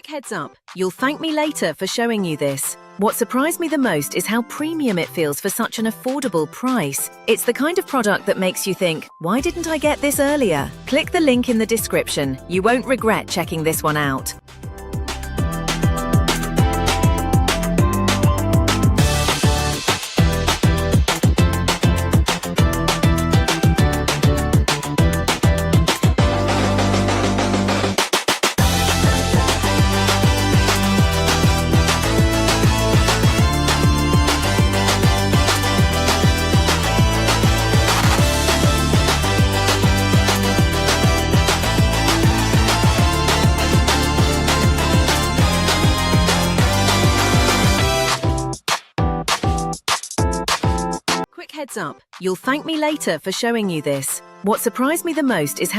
Quick heads up, you'll thank me later for showing you this. What surprised me the most is how premium it feels for such an affordable price. It's the kind of product that makes you think, why didn't I get this earlier? Click the link in the description. You won't regret checking this one out. Quick heads up, you'll thank me later for showing you this. What surprised me the most is how